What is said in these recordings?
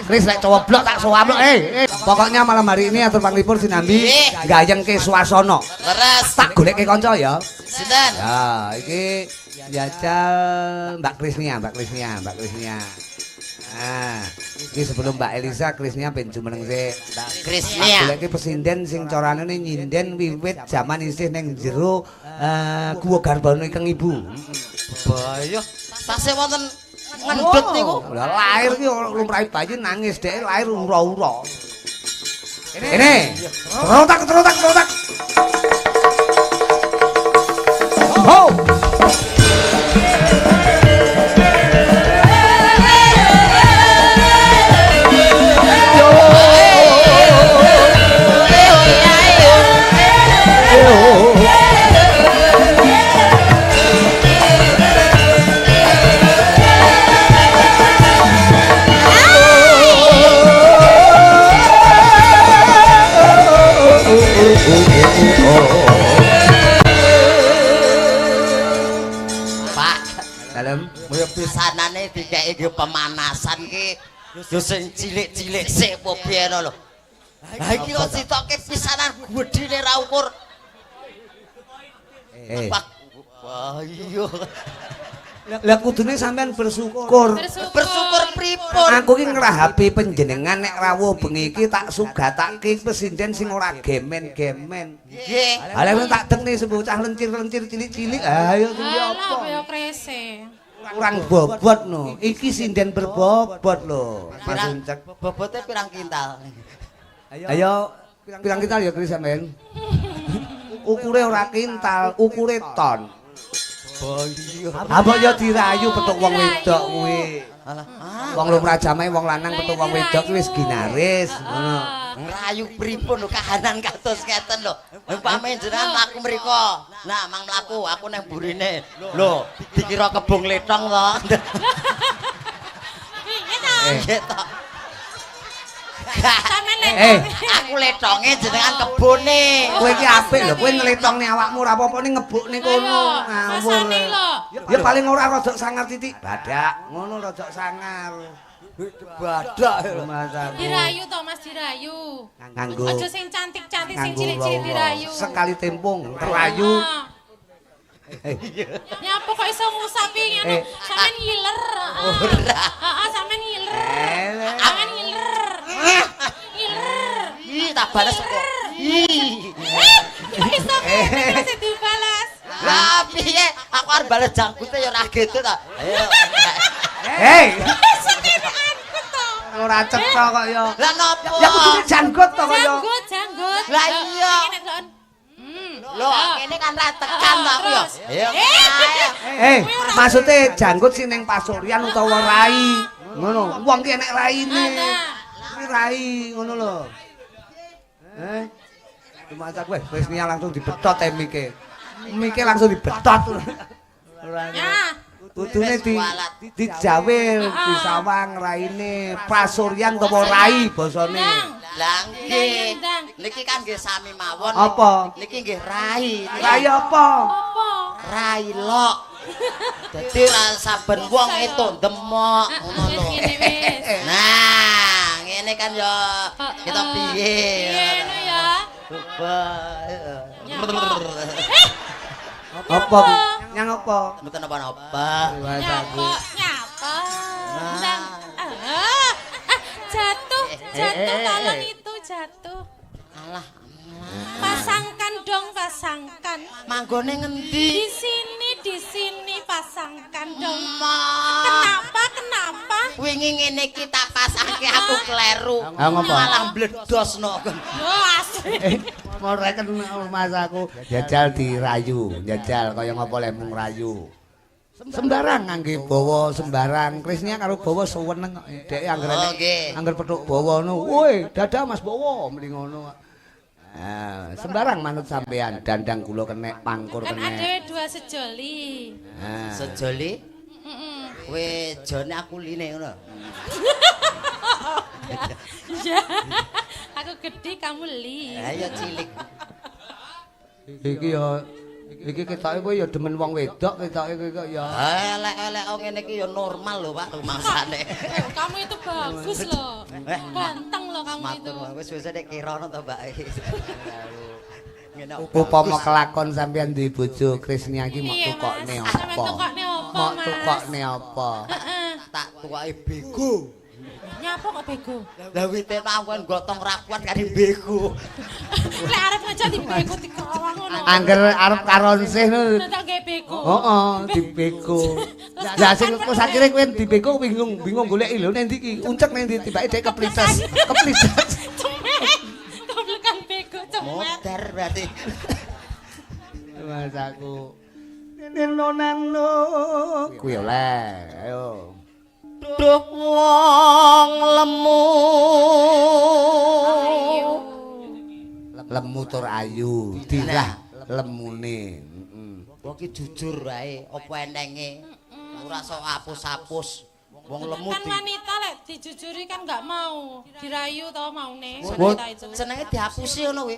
Kris lek cowoblok tak sowablok pokoknya malam hari ini atur panglipur sinambi gayengke swasana. Leres. Tak goleke kanca ya. Sinten? Ya, iki jajal Mbak Krisnia. Nah, iki sebelum Mbak Elisa Krisnia ben jumeneng sik. Mbak Krisnia. Goleke pesinden sing carane nyinden wiwit jaman isih ning jero Guwa Garbana Ikeng Ibu. Bahaya. Tasih wonten ngendut niku. Lah lahir ki lumrahe bayi nangis dhek lahir ura-ura. Ini. Terotak. Ho. Pisanane dikeki nggih pemanasan ki yo sing cilik-cilik sik apa piye lho. Ha iki kok sitoke pisanan gedine ra ukur. Ayo. Lah kudune sampean bersyukur. Bersyukur pripun? Aku ki ngrahapi panjenengan nek rawuh bengi iki tak sugatake presiden sing ora gemen-gemen. Nggih. Lah tak dengne sebocah lencir-lencir cilik-cilik. Ayo kuwi apa? Apa ya krese. Kurang bobot no. Iki sinden berbobot lho. Pirang bobote pirang kintal? Ayo pirang kintal ya Kris sampean. Ukure ora kintal, ukure ton. Apa ya dirayu petuk wong wedok kuwi. Wong lumrah jamahe wong lanang petuk wong wedok kuwi wis ginaris ngono. Ngrayu pripun lho kahanan kados ngeten lho. Umpame jenengan mlaku mriko. Nah, mang mlaku aku nang burine. Lho, dikira kebong letong to. Piye to? Aku letonge jenengan kebone. Kowe iki apik lho, kowe nletongne awakmu ora apa-apa ning ngebukne kono. Ngawur. Ya paling ora rodok sangar titik. Badak, ngono rodok sangar. Badak. Dirayu to Mas dirayu. Nganggo. Aja sing cantik-cantik sing cilik-cilik dirayu. Sekali tempung terayu. Nyapa kok iso ngusapi ngene? Sampeyan ngiler. Heeh, sampeyan ngiler. Sampeyan ngiler. Ngiler. Ih, tak balas kok. Ih. Kok iso ngene sing dibalas? Lah piye? Aku arep balas jangkute ya ora gitu ta. Ayo. Hei. Sekenanku to. Ora cetha kok ya. Lah napa? Ya kudune janggut to kok ya. Janggut. Lah iya. Lho, kene kan ra tekan to aku ya. Ayo. Maksudnya janggut sing ning pasuryan utawa rai. Ngono. Wong ki enek raine. Kuwi rai ngono lho. Cuma kowe Krisnia langsung dibetot mike. Mike langsung dibetot. Ya. Kudune dijawil disawang raine pasuryan utawa rai basane. Lah nggih. Niki kan nggih sami mawon. Apa? Niki nggih rai. Rai apa? Apa? Rai lok. Dadi ra saben wong itu demok ngono lho. Nah, ngene kan ya kita piye. Ngene ya. Apa? Yang apa? Mboten apa-apa. Nyapa. Jatuh tolong itu jatuh. Alah. Pasangkan dong, pasangkan. Manggone ngendi? Di sini pasangkan dong. Ma. Kenapa? Wingi ngene iki tak pasangke aku kleru. Ngapa? Malah bledosno. Yo asik. Mau reken mas aku jajal dirayu, jajal kaya ngapa lek mung rayu. Sembarang ngangge bawa sembarang. Krisnya karo bawa suweneng dhek angger petuk bawa ngono. Woi, dadah Mas bawa mrene ngono. Sembarang manut sampean dandang kula kenek pangkur kenek. Kan ada dua sejoli. Sejoli? Kowe jone aku line ngono. Iya. Aku gede kamu li. Lah ya cilik. Iki ya Iki ketoke kowe ya demen wong wedok ketoke kowe kok ya. Elek-elek ngene iki ya normal lho Pak rumangsane. Kamu itu bagus loh. Ganteng loh kamu itu. Matur wis wis nek kirana to Mbak. Upama kelakon sampean duwe bojo Krisnia iki mok tukokne apa? Sampeyan tukokne apa, Mok Mas? tukokne apa? Tak tuwake bego. Nyapa kok bego? Lah wite tanggon gotong rakuan kari bego. Lek arep ngajak dibego dikawang ngono. Angger arep karonsih ngono. Tak gawe bego. Heeh, dibego. Lah sing terus akhire kowe dibego bingung goleki lho ning ndi iki. Uncek ning ndi tibake dhek keplites. Keplites. Doblekan bego cemet. Motor berarti. Mas aku. Neno kuwi oleh. Ayo. Duh wong lemu. Lemu tur ayu, dirah lemune. Wong ki jujur wae, apa enenge? Ora sok apus-apus. Wong lemu Kan wanita lek dijujuri kan enggak mau dirayu tau maune Wot. wanita itu. senenge dihapusi ngono kuwi.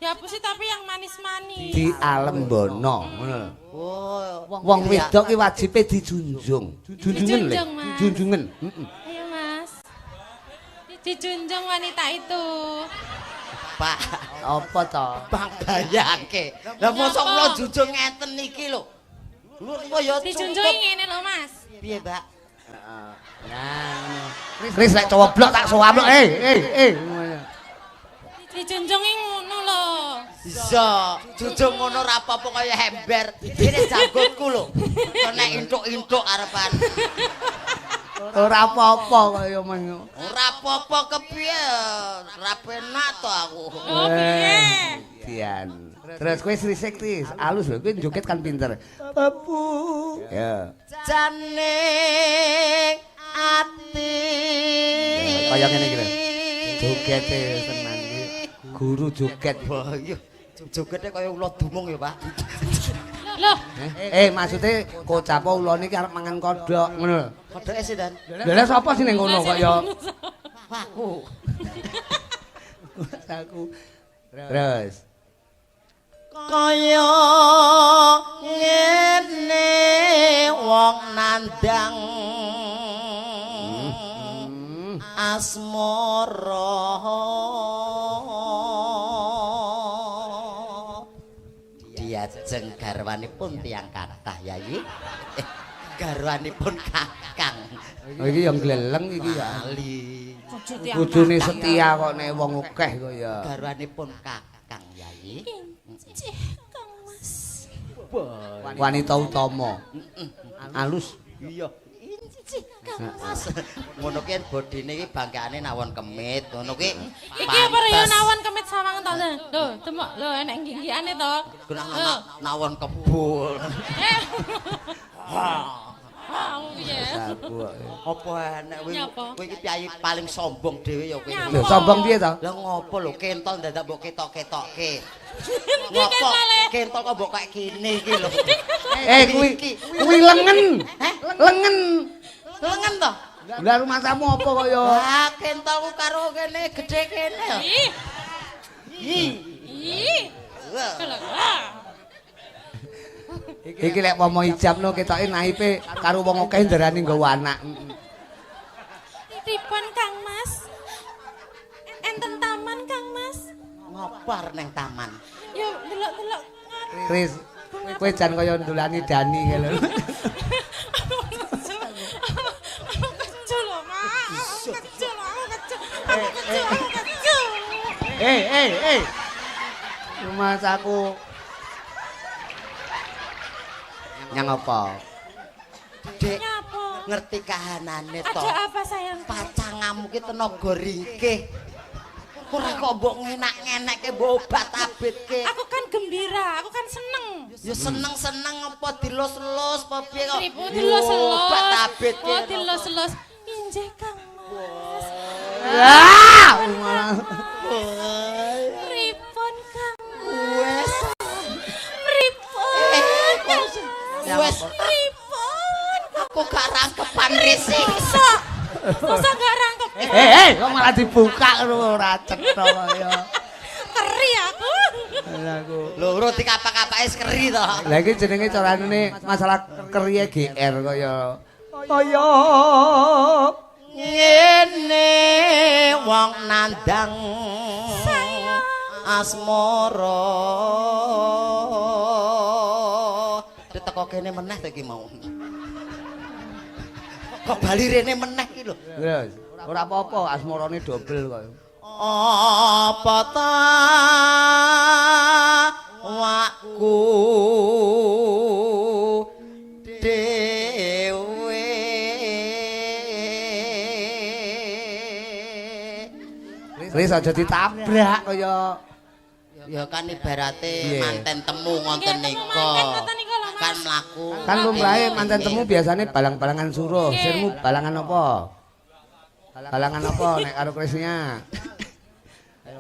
Dihapusi tapi yang manis-manis. Di alembono ngono. Oh, Wong wedok ki wajibe dijunjung. Junjungen lho. Dijunjung, Mas. Junjungen. Ayo Mas. Dijunjung wanita itu. Pak, Apa to? Bang bayangke. Lah mosok kula junjung ngeten iki lho. Lho kaya Dijunjungi ngene lho Mas. piye, Mbak? Nah, Kris lek cowoblok tak sowablok. Dijunjungi ngono lho. Bisa, junjung ngono ra apa-apa kaya ember. Ini jangkutku lho. Kena intuk-intuk arepan. Ora apa-apa kaya men. Ora apa-apa kepiye? Ra penak to aku. Oh piye? Dian. Terus kowe srisik Kris, alus lho kowe joget kan pinter. Babu. Ya. Jane ati. Kaya ngene iki lho. Jogete tenan iki. Guru joget. Wah, iya. Jogete kaya ula dumung ya, Pak. Loh, Maksudnya kocap ulane iki arep mangan kodhok ngono lho. Kodoke sih, Dan. Lah sapa sing ning ngono kok ya? Aku. Aku. Terus. Kaya ngene wong nandang asmara diajeng garwanipun tiyang kathah Yayi. Garwanipun Kakang. Oh iki yang gleleng iki ya. Ali. Kudune setia kok nek wong akeh kok ya. Garwanipun Kakang Yayi. Cih, Kang Mas. Wanita utama. Alus. Iya. Mas. Ngono ki bodine iki bangkeane nawon kemit, ngono ki. Iki apa ya nawon kemit sawang to? Lho, demok lho enek ginggiane to. Kenang nawon kebul. Piye? Aku. Apa enek kowe? Nyapa? Kowe iki piyayi paling sombong dhewe ya kowe. Nyapa? Lho sombong piye to? Lah ngopo lho kentol dadak mbok ketok-ketokke. Ndi Ngopo kentole? kentol kok mbok kaya kene iki lho. Kuwi lengen. Lengen. Lengen to? Lah rumah tamu apa kok ya? Lah kentolku karo kene gedhe kene. Ih, Ih. ih. Wah. Kalau Iki lek pomo ijabno ketoke naipe karo wong akeh ndarani nggawa anak. Pripun Kang Mas? Enten taman Kang Mas? Ngopar neng taman. Yo delok-delok. Kris, kowe jan kaya ndolani Dani kae lho. Kecil lho, Mas. Kecil. Mas aku. Yang apa? Dek, Nyapa? ngerti kahanane to. Ada apa sayang? Pacangamu ki tenaga ringkih. Ora kok mbok ngenak-ngenekke mbok obat abitke. Aku kan gembira, aku kan seneng. Ya seneng-seneng apa dilus-lus apa piye kok. Pripun Yo, dilus-lus? obat abitke. Oh, dilus-lus. Injih Kang Mas. Pripun Kang Wes. Pripun Kang Mas? Wes. Pripun? Aku gak rangkepan risik. Masa gak rangkep? Kok malah dibuka ora cetha kaya. Keri aku. Loro dikapak-kapake skeri to. Lah iki jenenge carane masalah keriye GR kaya ngene wong nandang asmara teko kene meneh to iki mau kok bali rene meneh iki lho ora apa-apa asmarane dobel kok apa ta wakku dewe wis aja ditabrak kaya ya kan ibarate manten temu ngoten nika kan mlaku kan lumrahe manten temu biasane balang-balangan suruh sirmu balangan apa nek karo Krisnya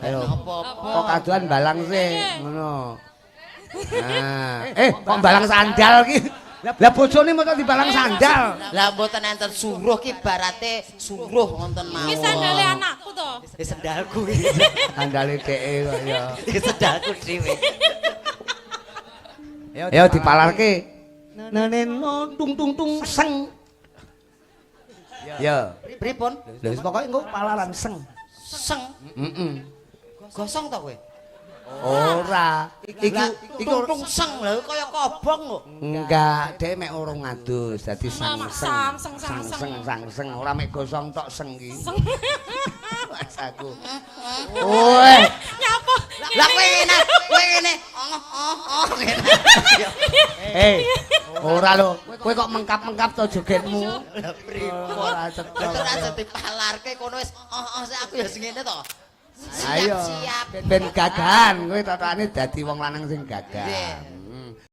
ayo kok kaduan balang sih ngono nah kok balang sandal ki lah bojone mok dibalang sandal lah mboten enten suruh ki ibarate suruh wonten mawon iki sandale anakku to sandalku iki sandale dheke kok ya iki sandalku dhewe ayo dipalarke neno tung tung tung seng ya pripun lha wis pokoke engko palaran seng gosong to kowe ora iki tung seng lho kaya kobong kok enggak dhek mek urung ngadus dadi sang ora mek gosong tok seng ki mas aku oe nyapa lah kowe ngene ora lho kowe kok mengkap-mengkap to jogetmu ora cocok ora dipalarke kono wis aku ya sing ngene to ayo ben gagahan kowe totane dadi wong lanang sing gagah